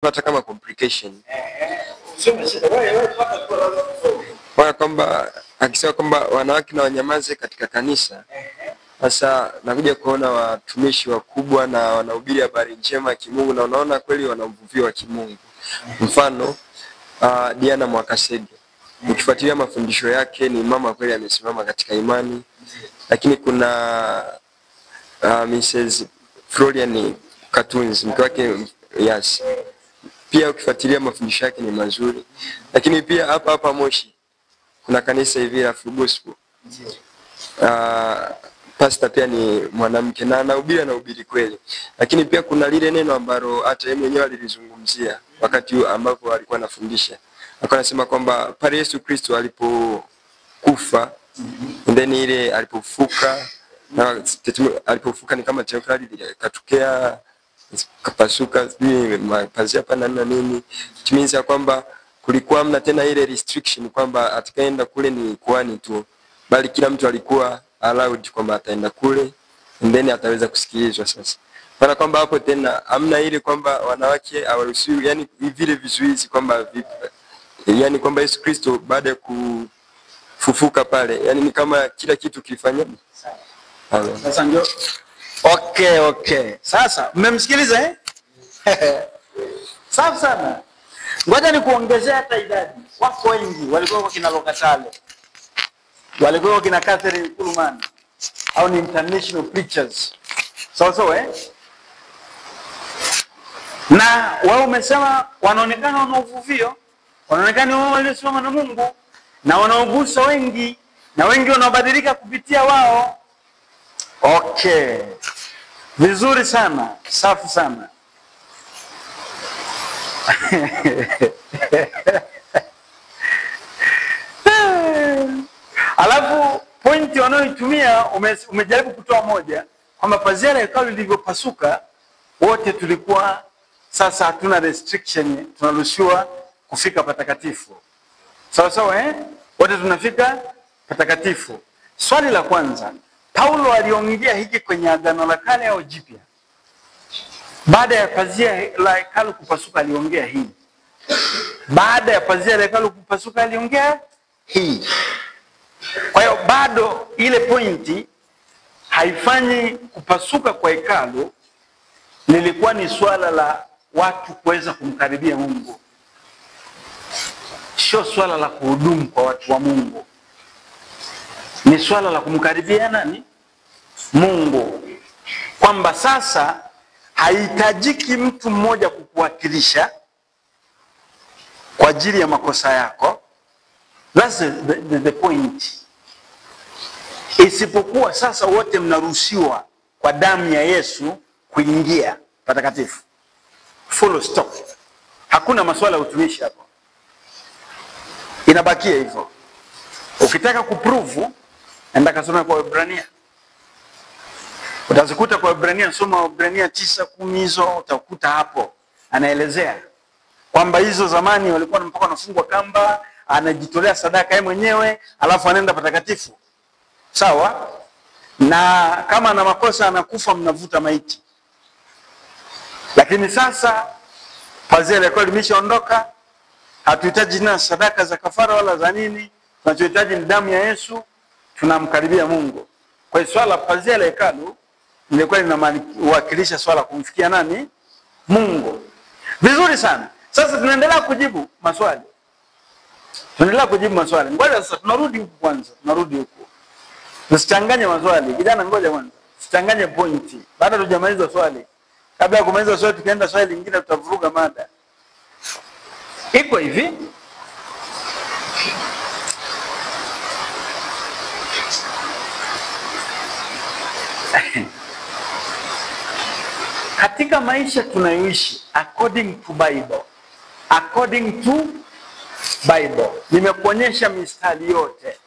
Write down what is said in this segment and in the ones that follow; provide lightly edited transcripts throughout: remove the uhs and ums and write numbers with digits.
hata kama complication. Kwa kwamba akisema kwamba wanawake na wanyamaze katika kanisa. Sasa nakuja kuona watumishi wakubwa na wanahubiri habari njema ya kimungu na unaona kweli wana uvuvio wa kimungu. Mfano Diana Mwakasege. Ukifuatilia mafundisho yake ni mama kweli amesimama katika imani. Lakini kuna Mrs. Florian Katunzi, mke wake Yasi. Pia ukifuatilia mafundisho yake ni mazuri. Lakini pia hapa Moshi kuna kanisa hivi la Full Gospel. Pastor pia ni mwanamke na anahubiri kweli. Lakini pia kuna lile neno ambalo hata yeye mwenyewe alilizungumzia wakati ambapo alikuwa anafundisha. Alikuwa anasema kwamba pale Yesu Kristo alipokufa, then ile alipofufuka, na alipofufuka ni kama tefali katokea kapasuka mapazia pana na nini. Tumeanza kwamba kulikuwa hamna tena ile restriction kwamba atakaenda kule ni kuhani tu, bali kila mtu alikuwa allowed kwamba ataenda kule and then ataweza kusikilizwa. Sasa para kwamba hapo tena hamna ile kwamba wanawake hawaruhusiwi, yani vile vizuizi kwamba yani kwamba Yesu Kristo baada ya kufufuka pale, yani ni kama kila kitu kilifanywa. Sasa ndio okay. Sasa mmemsikiliza Safi sana. Ngoja nikuongezea hata idadi. Wako wengi walikuwa kwa kina Lokatale. Walikuwa kwa kina Catherine Kulumani. Au ni international preachers. Sawa na wao umesema wanaonekana wana uvuvio, wanaonekana wao waliosimama na Mungu na wanaogusa wengi na wengi wanabadilika kupitia wao. Okay. Vizuri sana, safi sana. Alafu pointi wanayoitumia umejaribu kutoa moja kwamba pazia la hekalu lilivyopasuka wote tulikuwa sasa hatuna restriction, tunaruhusiwa kufika patakatifu. Sawa wote tunafika patakatifu. Swali la kwanza, Paulo aliongea hiki kwenye Agano la Kale au Jipya? Baada ya pazia la hekalu kupasuka aliongea hii. Baada ya pazia la hekalu kupasuka aliongea hii. Kwa hiyo bado ile pointi haifanyi kupasuka kwa hekalu lilikuwa ni swala la watu kuweza kumkaribia Mungu. Sio swala la kuhudumu kwa watu wa Mungu. Ni swala la kumkaribia nani? Mungu. Kwamba sasa haitajiki mtu mmoja kukuwakilisha kwa ajili ya makosa yako. That's the point. Isipokuwa sasa wote mnaruhusiwa kwa damu ya Yesu kuingia patakatifu. Full stop. Hakuna masuala ya utumishi hapo. Inabakia hivyo. Ukitaka kuprove, enda kasome kwa Waebrania. Utazikuta kwa Waebrania, soma Waebrania 9:10 hizo utakuta hapo. Anaelezea kwamba hizo zamani walikuwa mpaka wanafungwa kamba, anajitolea sadaka yeye mwenyewe, alafu anaenda patakatifu. Sawa? Na kama ana makosa anakufa, mnavuta maiti. Lakini sasa pazia lako limeshaondoka, hatuhitaji na sadaka za kafara wala za nini. Tunachohitaji ni damu ya Yesu, tunamkaribia Mungu. Kwa hiyo swala pazia la hekalu lilikuwa linawakilisha swala kumfikia nani? Mungu. Vizuri sana. Sasa tunaendelea kujibu maswali. Ngoja sasa tunarudi huku kwanza. Tusichanganye maswali. Kijana ngoja kwanza. Tusichanganye pointi. Baada tujamaliza swali. Kabla ya kumaliza swali tukienda swali lingine tutavuruga mada. Iko hivi. Katika maisha tunayoishi according to Bible. Nimekuonyesha mistari yote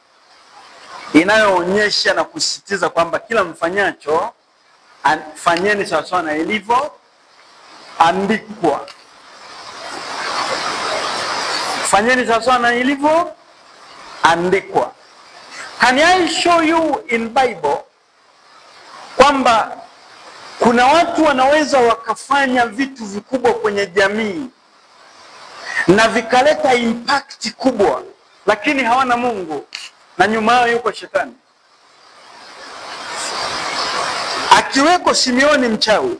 inayoonyesha na kusisitiza kwamba kila mfanyacho fanyeni sawasawa na ilivyo andikwa. Fanyeni sawasawa na ilivyo andikwa. Can I show you in Bible kwamba kuna watu wanaweza wakafanya vitu vikubwa kwenye jamii na vikaleta impact kubwa, lakini hawana Mungu na nyuma yao yuko shetani. Akiweko Simeoni mchawi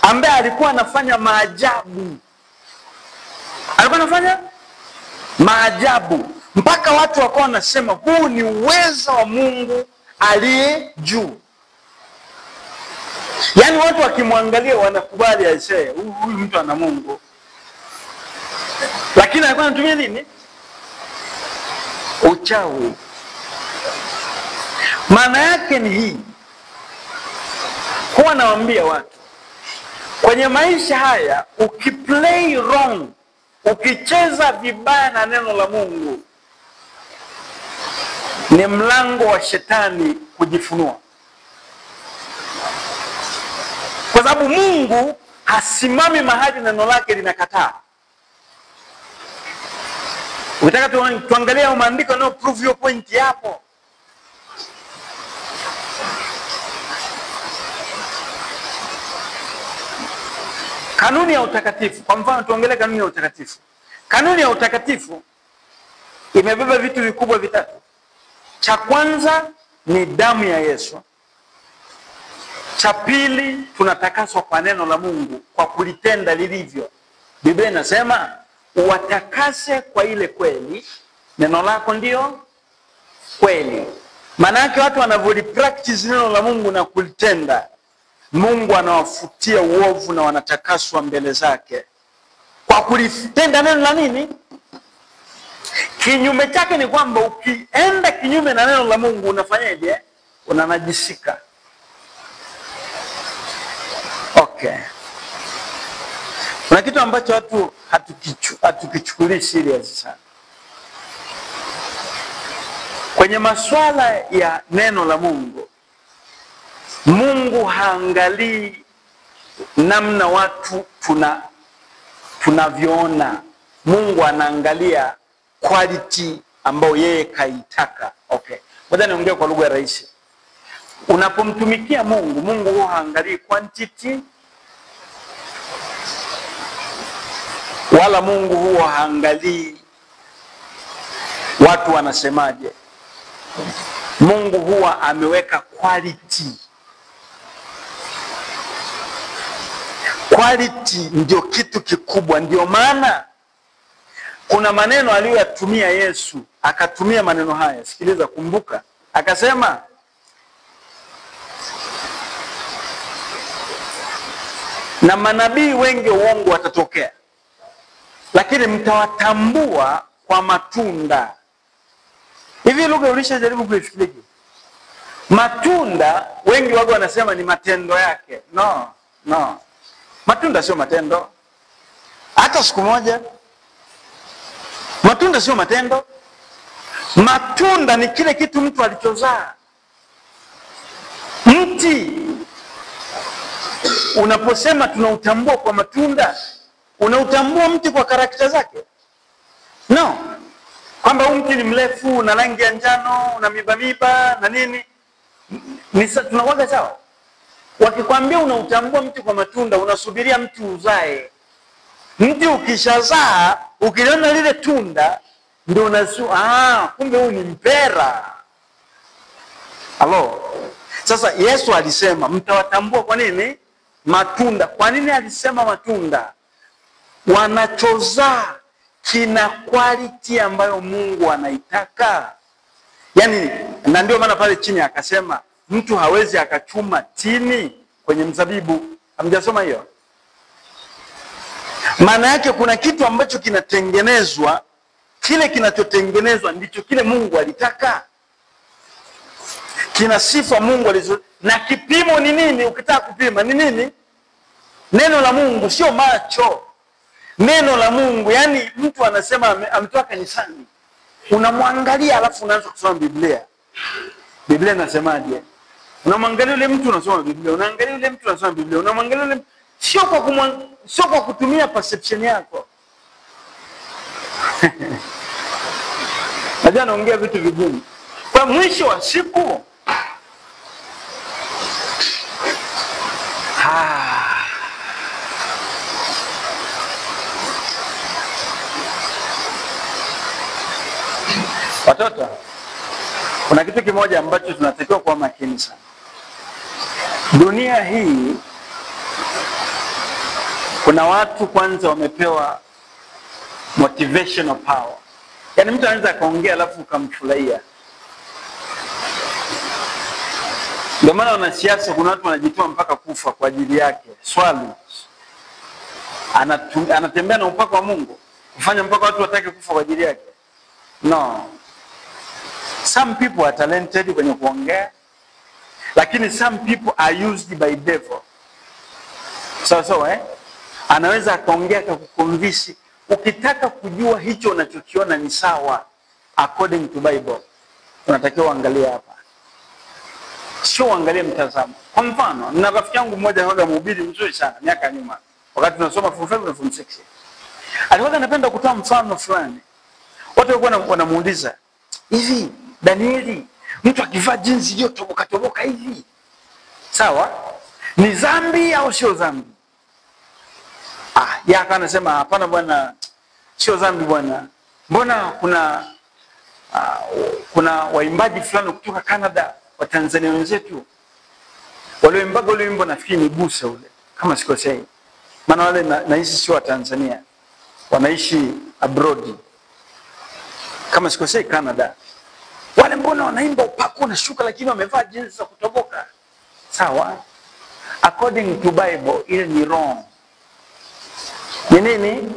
ambaye alikuwa anafanya maajabu, alikuwa anafanya maajabu mpaka watu wakawa wanasema huu ni uwezo wa Mungu aliye juu. Yaani watu wakimwangalia wanakubali aisee huyu mtu ana Mungu. Lakini alikuwa anatumia nini? Uchawi. Maana yake ni hii. Huwa nawaambia watu kwenye maisha haya, ukiplay wrong, ukicheza vibaya na neno la Mungu, ni mlango wa shetani kujifunua. Kwa sababu Mungu hasimami mahali neno lake linakataa. Ukitaka tuangalie maandiko na prove your point hapo. Kanuni ya utakatifu, kwa mfano tuongelee kanuni ya utakatifu. Kanuni ya utakatifu imebeba vitu vikubwa vitatu. Cha kwanza ni damu ya Yesu. Cha pili, tunatakaswa kwa neno la Mungu kwa kulitenda lilivyo. Biblia inasema uwatakase kwa ile kweli, neno lako ndio kweli. Maana yake watu wanavyopractice neno la Mungu na kulitenda, Mungu anawafutia uovu na wanatakaswa mbele zake kwa kulitenda neno la nini? Kinyume chake ni kwamba ukienda kinyume na neno la Mungu unafanyaje? Unanajisika. Okay. Kuna kitu ambacho watu hatukichukulii serious sana. Kwenye masuala ya neno la Mungu, Mungu haangalii namna watu tunavyoona. Mungu anaangalia quality ambayo yeye kaitaka. Okay. Ngoja niongee kwa lugha rahisi. Unapomtumikia Mungu, Mungu huwa haangalii quantity, wala Mungu huwa haangalii watu wanasemaje. Mungu huwa ameweka quality. Quality ndio kitu kikubwa. Ndio maana kuna maneno aliyoyatumia Yesu, akatumia maneno haya. Sikiliza, kumbuka. Akasema na manabii wengi uongo watatokea, lakini mtawatambua kwa matunda. Hivi lugha ulishajaribu kuifikiria? Matunda wengi wao wanasema ni matendo yake. No. Matunda sio matendo. Hata siku moja. Matunda sio matendo. Matunda ni kile kitu mtu alichozaa. Mti unaposema tunautambua kwa matunda, unautambua mti kwa karakta zake? No. Kwamba mti ni mrefu na rangi ya njano na miba na nini, tunawaga sawa. Wakikwambia unautambua mti kwa matunda, unasubiria mti uzae. Mti ukishazaa, ukiona lile tunda, ndio kumbe huyu ni mpera. Halo. Sasa Yesu alisema mtawatambua kwa nini? Matunda. Kwa nini alisema matunda? Wanachozaa kina quality ambayo Mungu anaitaka. Yaani, na ndio maana pale chini akasema mtu hawezi akachuma tini kwenye mzabibu. Hamjasoma hiyo? Maana yake kuna kitu ambacho kinatengenezwa, kile kinachotengenezwa ndicho kile Mungu alitaka. Kina sifa Mungu alizo, na kipimo ni nini? Ukitaka kupima ni nini? Neno la Mungu, sio macho. Neno la Mungu. Yani mtu anasema ametoka kanisani, unamwangalia alafu unaanza kusoma Biblia. Biblia inasemaje? Unamwangalia yule mtu unasoma Biblia, unaangalia yule mtu unasoma Biblia, unamwangalia yule, sio kwa kutumia perception yako. Najua naongea vitu vigumu. Kwa mwisho wa siku Watoto, kuna kitu kimoja ambacho tunatakiwa kuwa makini sana. Dunia hii kuna watu kwanza wamepewa motivational power. Yaani mtu anaweza kaongea alafu ukamfurahia. Ndio maana wanasiasa kuna watu wanajitoa mpaka kufa kwa ajili yake. Swali, anatembea na upako wa Mungu kufanya mpaka watu watake kufa kwa ajili yake? No. Some people are talented kwenye kuongea, lakini some people are used by devil. Anaweza akaongea akakukonvince. Ukitaka kujua hicho unachokiona ni sawa according to Bible, unatakiwa uangalie hapa. Sio uangalie mtazamo. Kwa mfano, nina rafiki yangu mmoja anaga mhubiri mzuri sana miaka nyuma. Wakati tunasoma form 5 na form 6. Alikuwa anapenda kutoa mfano fulani. Watu walikuwa wanamuuliza, hivi Danieli, mtu akivaa jinsi hiyo toboka hivi, sawa? Ni dhambi au sio dhambi? Yeye anasema hapana bwana, sio dhambi bwana. Mbona kuna waimbaji fulani kutoka Canada, wa Tanzania wenzetu, walioimbaga ule wimbo nafikiri ni Busa ule, kama sikosei. Maana wale naishi sio wa Tanzania, wanaishi abroad, kama sikosei Canada. Wale mbona wanaimba upako unashuka lakini wamevaa jinsi za kutoboka? Sawa? According to Bible, ile ni wrong. Ni nini?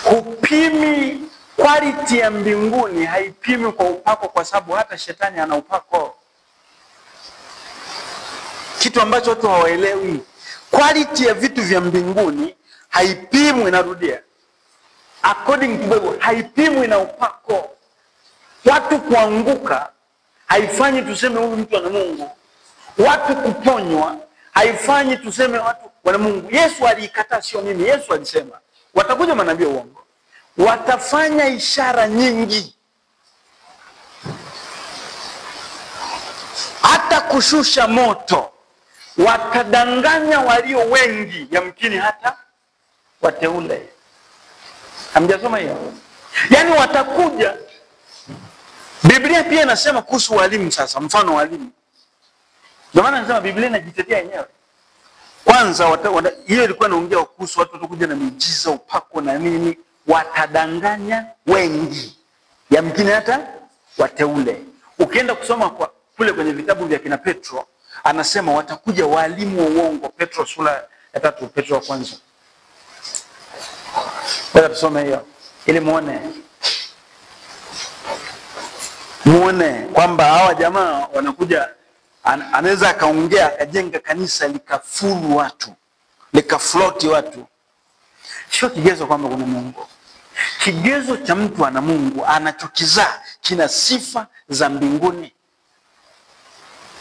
Kupimi quality ya mbinguni haipimi kwa upako, kwa sababu hata shetani ana upako. Kitu ambacho watu hawaelewi. Quality ya vitu vya mbinguni haipimwi, narudia. According to Bible, haipimwi na upako. Watu kuanguka haifanyi tuseme huyu mtu ana Mungu. Watu kuponywa haifanyi tuseme watu wana Mungu. Yesu alikataa, sio mimi. Yesu alisema watakuja manabii uongo, watafanya ishara nyingi, hata kushusha moto, watadanganya walio wengi, yamkini hata wateule. Hamjasoma hiyo? Yaani watakuja. Biblia pia inasema kuhusu walimu. Sasa mfano walimu, ndio maana nasema Biblia inajitetea yenyewe. Kwanza hiyo ilikuwa inaongea kuhusu watu watakuja na miujiza, upako na nini, watadanganya wengi, yamkini hata wateule. Ukienda kusoma kule kwenye vitabu vya kina Petro, anasema watakuja walimu wa uongo. Petro sura ya 3, Petro wa kwanza. Bora tusome hiyo ili muone kwamba hawa jamaa wanakuja. Anaweza akaongea akajenga kanisa likafuru watu, likafloti watu. Sio kigezo kwamba kuna Mungu. Kigezo cha mtu ana Mungu, anachokizaa kina sifa za mbinguni.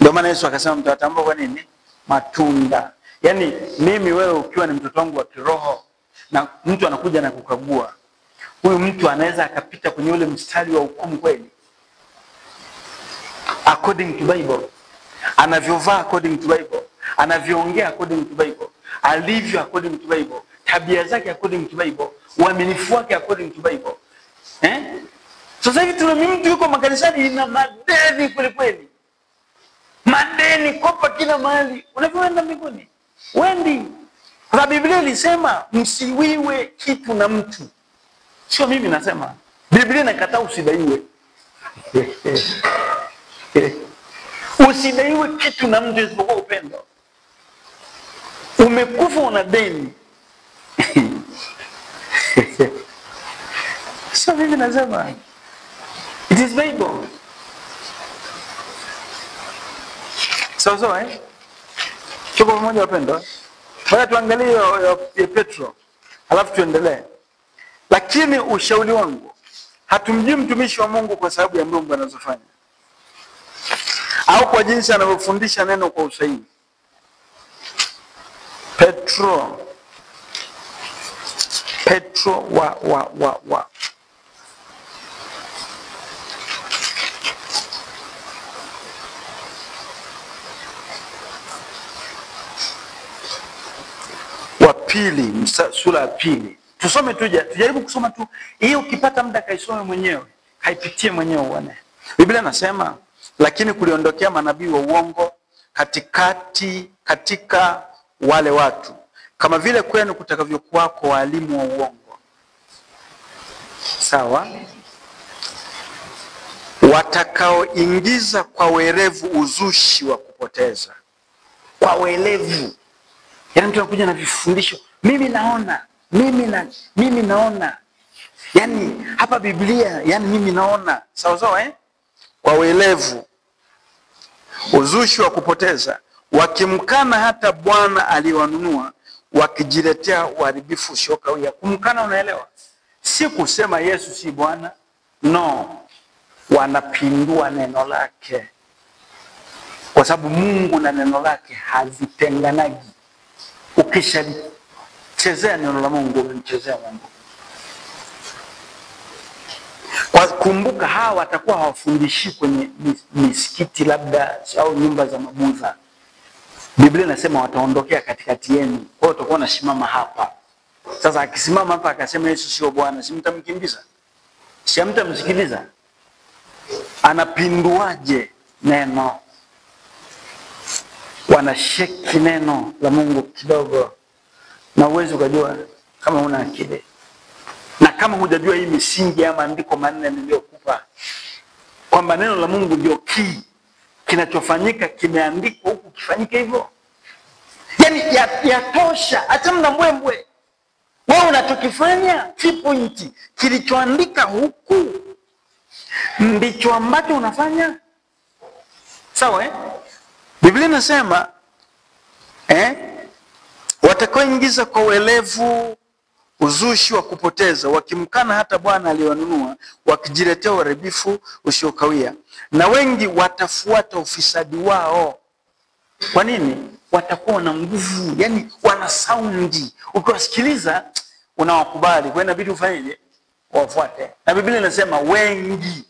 Ndio maana Yesu akasema mtatambua kwa nini? Matunda. Yaani mimi wewe ukiwa ni mtoto wangu wa kiroho na mtu anakuja na kukagua, huyu mtu anaweza akapita kwenye ule mstari wa hukumu kweli? According to Bible. Anavyovaa according to Bible, anavyoongea according to Bible, alivyo according to Bible, tabia zake according to Bible, uaminifu wake according to Bible. Sasa hivi tuna mtu yuko makanisani ina madeni kweli kweli. Madeni kopa kila mahali. Unavyoenda mbinguni? Wendi. Kwa Biblia ilisema msiwiwe kitu na mtu. Sio mimi nasema. Biblia inakataa usidaiwe. Usidaiwe kitu na mtu isipokuwa upendo. Umekufa una deni. Sio mimi nasema. It is Bible. Sawa Tuko pamoja wapendwa. Baya tuangalie ya Petro, alafu tuendelee. Lakini ushauri wangu, hatumjui mtumishi wa Mungu kwa sababu ya mambo anazofanya, au kwa jinsi anavyofundisha neno kwa usahihi. Petro wa pili, sura ya pili. Tusome tujaribu kusoma tu. Hiyo ukipata muda kaisome mwenyewe. Kaipitie mwenyewe uone. Biblia nasema, lakini kuliondokea manabii wa uongo katika wale watu, kama vile kwenu kutakavyokuwako walimu wa uongo. Sawa? Watakaoingiza kwa werevu uzushi wa kupoteza. Kwa werevu. Yaani mtu anakuja na vifundisho, mimi naona. Yaani hapa Biblia, yaani mimi naona. Sawa sawa Kwa werevu uzushi wa kupoteza, wakimkana hata Bwana aliyewanunua, wakijiletea uharibifu usiokawia. Kumkana, unaelewa? Si kusema Yesu si Bwana. No. Wanapindua neno lake. Kwa sababu Mungu na neno lake hazitenganagi. Ukishachezea neno la Mungu, umemchezea Mungu. Kwa kumbuka, hawa watakuwa hawafundishi kwenye misikiti labda au nyumba za mabudha. Biblia inasema wataondokea katikati yenu. Kwa hiyo utakuwa unasimama hapa. Sasa akisimama hapa akasema Yesu sio Bwana, si mtamkimbiza? Si mtamsikiliza? Anapinduaje neno? Wanasheki neno la Mungu kidogo. Na uwezo ukajua kama una akili. Na kama hujajua hii misingi ya maandiko manne niliyokupa, kwamba neno la Mungu ndio kinachofanyika kimeandikwa huku kifanyike hivyo. Yaani yatosha, acha mna mbwembwe. Wewe unachokifanya kipointi, kilichoandika huku ndicho ambacho unafanya. Sawa Biblia inasema watakaoingiza kwa uelevu uzushi wa kupoteza, wakimkana hata Bwana aliyewanunua, wakijiletea uharibifu usiokawia. Na wengi watafuata ufisadi wao. Kwa nini? Watakuwa na nguvu, yani wana saundi. Ukiwasikiliza unawakubali. Kwa hiyo inabidi ufanyeje? Wafuate. Na Biblia inasema wengi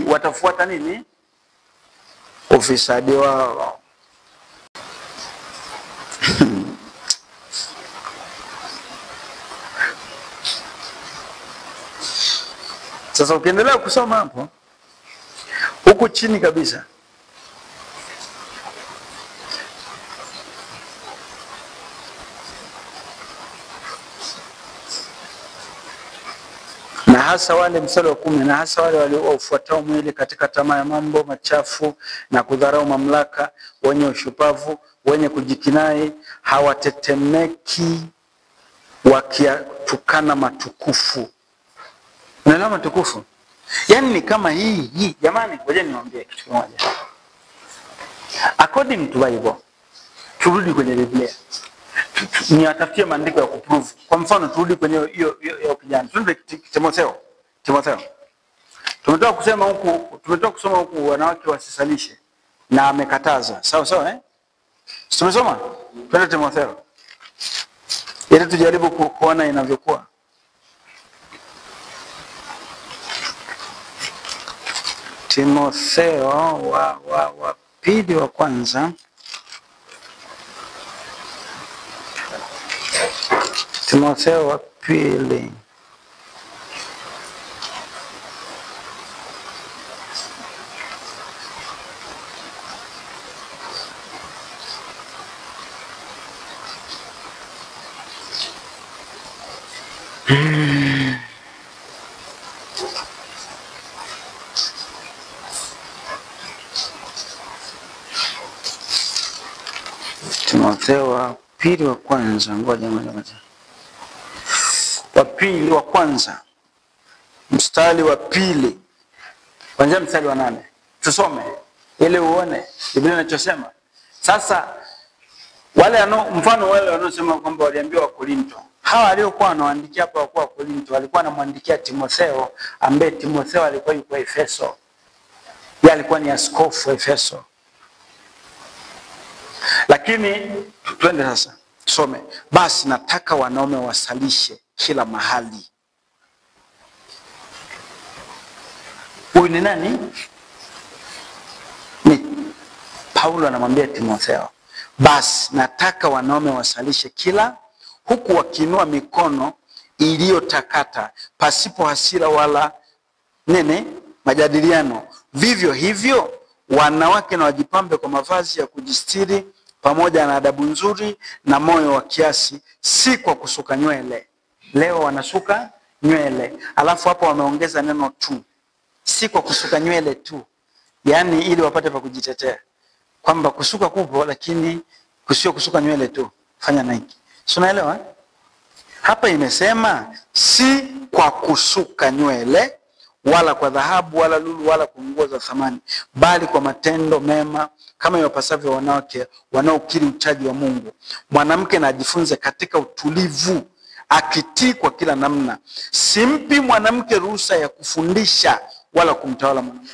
watafuata nini? Ufisadi wao. Sasa ukiendelea kusoma hapo, huku chini kabisa, na hasa wale, mstari wa 10, na hasa wale waliofuatao mwili katika tamaa ya mambo machafu na kudharau mamlaka, wenye ushupavu, wenye kujikinai, hawatetemeki wakiatukana matukufu. Unaelewa matukufu? Yaani ni kama hii. Jamani, ngoja niwaambie kitu kimoja. According to Bible, turudi kwenye Biblia. Niwatafutie maandiko ya kuprove. Kwa mfano turudi kwenye hiyo kijana. Turudi Timotheo. Tumetoka kusoma huku wanawake wasisalishe na amekataza. Sawa Tumesoma? Twende Timotheo. Ili tujaribu kuona inavyokuwa. Timotheo wa pili wa kwanza. Timotheo wa pili. Timotheo wa pili wa kwanza, ngoja. Wa pili wa kwanza, mstari wa pili, kuanzia mstari wa 8. Tusome ili uone Biblia inachosema. Sasa mfano wale wanaosema kwamba waliambiwa wa Korinto. Hawa waliokuwa wanaandikia hapa kwa Korinto walikuwa wanamwandikia Timotheo, ambaye Timotheo alikuwa yuko Efeso. Yeye alikuwa ni askofu Efeso. Lakini twende sasa tusome. Basi nataka wanaume wasalishe kila mahali. Huyu ni nani? Ni Paulo anamwambia Timotheo. Basi nataka wanaume wasalishe kila, huku wakiinua mikono iliyotakata, pasipo hasira wala nini? Majadiliano. Vivyo hivyo wanawake na wajipambe kwa mavazi ya kujistiri pamoja na adabu nzuri na moyo wa kiasi, si kwa kusuka nywele. Leo wanasuka nywele, alafu hapo wameongeza neno tu, si kwa kusuka nywele tu, yani ili wapate pa kujitetea kwamba kusuka kupo, lakini kusio kusuka nywele tu, fanya na hiki. Si unaelewa? Hapa imesema si kwa kusuka nywele wala kwa dhahabu wala lulu wala kwa nguo za thamani, bali kwa matendo mema kama iwapasavyo wanawake wanaokiri uchaji wa Mungu. Mwanamke na ajifunze katika utulivu, akitii kwa kila namna. Simpi mwanamke ruhusa ya kufundisha wala kumtawala mwanamume.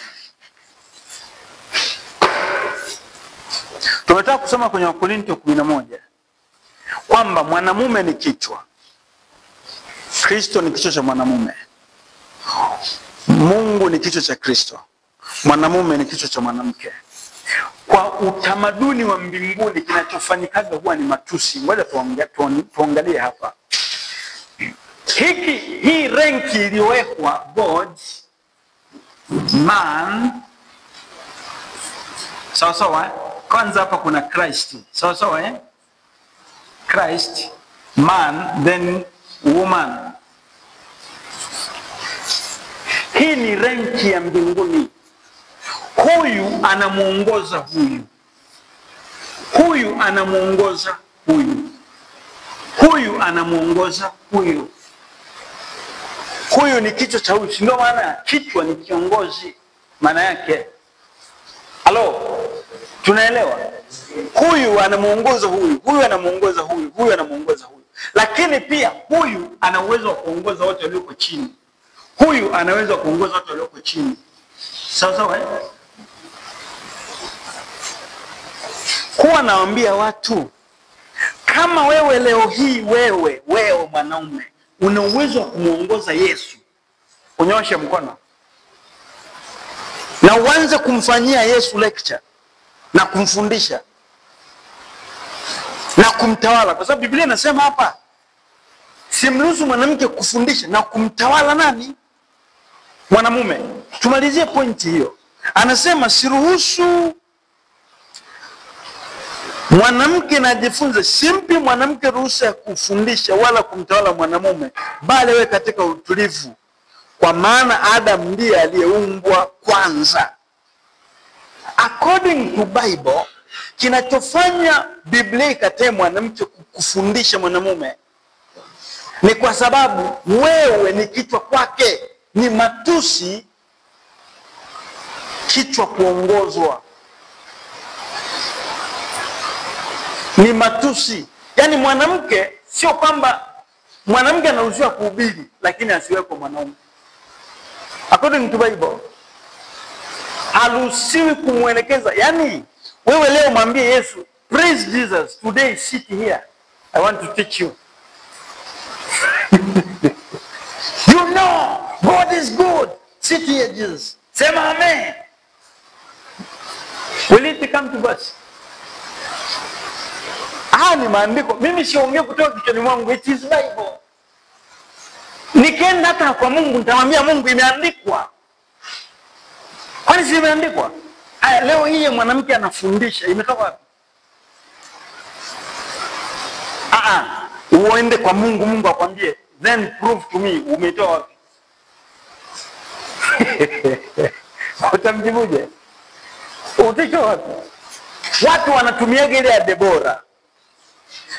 Tumetaka kusoma kwenye Wakorintho 11 kwamba mwanamume ni kichwa, Kristo ni kichwa cha mwanamume, Mungu ni kichwa cha Kristo, mwanamume ni kichwa cha mwanamke. Kwa utamaduni wa mbinguni kinachofanyikaga huwa ni matusi. Ngoja tuangalie hapa. Hii ranki iliyowekwa God, man, sawa sawa. Kwanza hapa kuna Christ, sawa sawa, Christ, man, then woman. Hii ni ranki ya mbinguni. Huyu anamuongoza huyu, huyu anamuongoza huyu, huyu anamuongoza huyu. Huyu ni kichwa cha huyu. Ndio maana kichwa ni kiongozi, maana yake. Halo, tunaelewa? Huyu anamuongoza huyu, huyu anamuongoza huyu, huyu anamuongoza huyu. Lakini pia huyu ana uwezo wa kuongoza wote walioko chini. Huyu anaweza kuongoza watu walioko chini. Sawa sawa, Huwa nawaambia watu, kama wewe leo hii wewe mwanaume una uwezo wa kumuongoza Yesu, unyoshe mkono na uanze kumfanyia Yesu lecture na kumfundisha na kumtawala, kwa sababu Biblia inasema hapa simruhusu mwanamke kufundisha na kumtawala nani? Mwanamume. Tumalizie pointi hiyo. Anasema siruhusu mwanamke na ajifunze, simpi mwanamke ruhusa ya kufundisha wala kumtawala mwanamume, bali wewe katika utulivu, kwa maana Adam ndiye aliyeumbwa kwanza. According to Bible, kinachofanya Biblia ikatae mwanamke kufundisha mwanamume ni kwa sababu wewe ni kichwa kwake. Ni matusi kichwa kuongozwa, ni matusi. Yani mwanamke, sio kwamba mwanamke anaruhusiwa kuhubiri lakini asiweko mwanaume. According to Bible, haruhusiwi kumwelekeza. Yani wewe leo mwambie Yesu, praise Jesus, today sit here, I want to teach you. You know God is good, sit here Jesus, sema amen. Will it come to us? Ni maandiko. Mimi siongee kutoka kichwani mwangu, it is Bible. Nikienda hata kwa Mungu nitamwambia Mungu imeandikwa. Kwani si imeandikwa? Leo hii mwanamke anafundisha, imetoka wapi? Uende kwa Mungu, Mungu akwambie, then prove to me umetoa wapi? Utamjibuje? Utatoa wapi? Watu wanatumiaga ile ya Debora.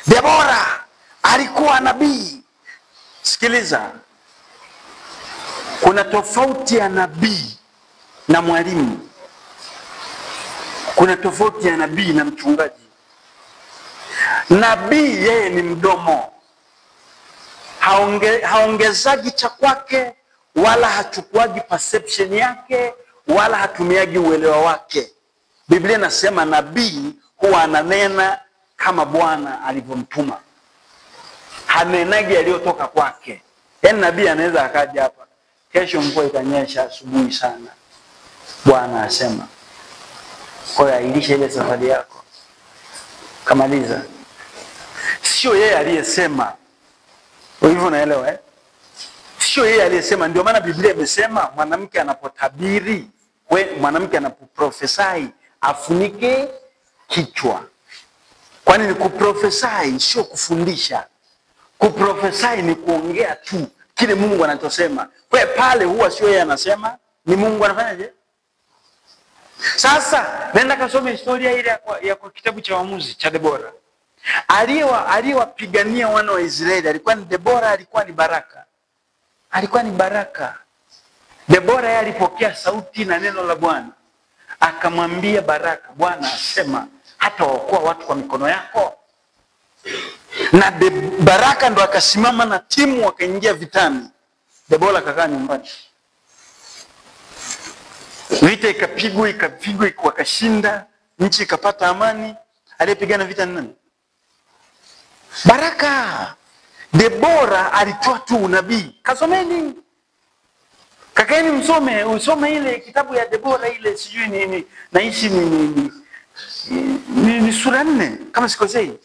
Debora alikuwa nabii. Sikiliza, kuna tofauti ya nabii na mwalimu. Kuna tofauti ya nabii na mchungaji. Nabii yeye ni mdomo, haongezaji cha kwake, wala hachukuaji perception yake, wala hatumiaji uelewa wake. Biblia inasema nabii huwa ananena kama Bwana alivyomtuma, hanenagi aliyotoka kwake. Yaani nabii anaweza akaja hapa, kesho mvua itanyesha asubuhi sana, Bwana asema, kwa hiyo ailisha ile safari yako, kamaliza. Sio yeye aliyesema. Hivyo unaelewa, sio yeye aliyesema. Ndio maana Biblia imesema mwanamke anapotabiri, mwanamke anapoprofesai afunike kichwa. Kwani ni kuprofesai, sio kufundisha. Kuprofesai ni kuongea tu kile Mungu anachosema. Kwa pale huwa sio yeye anasema, ni Mungu anafanyaje? Sasa nenda kasome historia ile ya kwa kitabu cha Waamuzi cha Debora. Aliyewapigania wana wa Israeli alikuwa ni Debora, alikuwa ni Baraka. Alikuwa ni Baraka. Debora yeye alipokea sauti na neno la Bwana. Akamwambia Baraka, Bwana asema hata waokoa watu kwa mikono yako. Na Baraka ndo akasimama na timu wakaingia vitani. Debora akakaa nyumbani. Vita ikapigwa wakashinda, nchi ikapata amani. Aliyepigana vita ni nani? Baraka. Debora alitoa tu unabii. Kasomeni. Kakaeni usome ile kitabu ya Debora ile, sijui nini. Naishi ni sura 4 kama sikosei.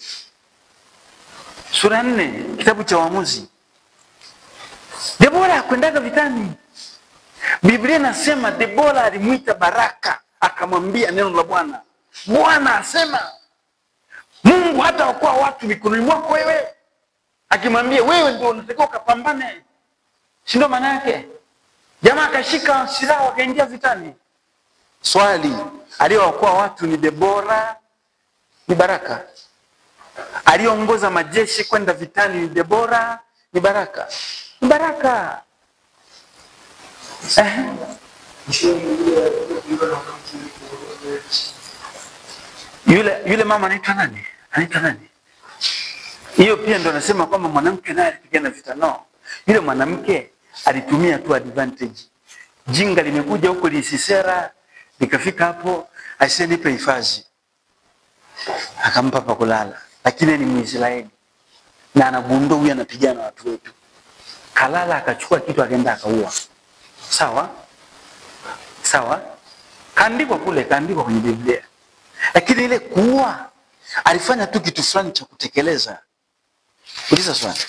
Sura 4 kitabu cha Waamuzi. Debora hakwendaga vitani. Biblia inasema Debora alimuita Baraka, akamwambia neno la Bwana. Bwana asema Mungu hata waokoa watu mikononi mwako wewe. Akimwambia wewe ndio unatakiwa kupambane. Si ndio maana yake? Jamaa akashika silaha wakaingia vitani. Swali, aliyeokoa watu ni Debora, ni Baraka? Aliyeongoza majeshi kwenda vitani ni Debora, ni Baraka? Ni Baraka. Yule mama anaitwa nani? Anaitwa nani? Hiyo pia ndo nasema kwamba mwanamke naye alipigana vita. No. Yule mwanamke alitumia tu advantage. Jinga limekuja huko lisisera, likafika hapo, aisee nipe hifadhi. Akampa pa kulala. Lakini ni Mwisraeli. Na anagundua huyu anapigana watu wetu. Kalala akachukua kitu akaenda akaua. Sawa? Sawa? Kaandikwa kule, kaandikwa kwenye Biblia. Lakini ile kuua alifanya tu kitu fulani cha kutekeleza. Uliza swali.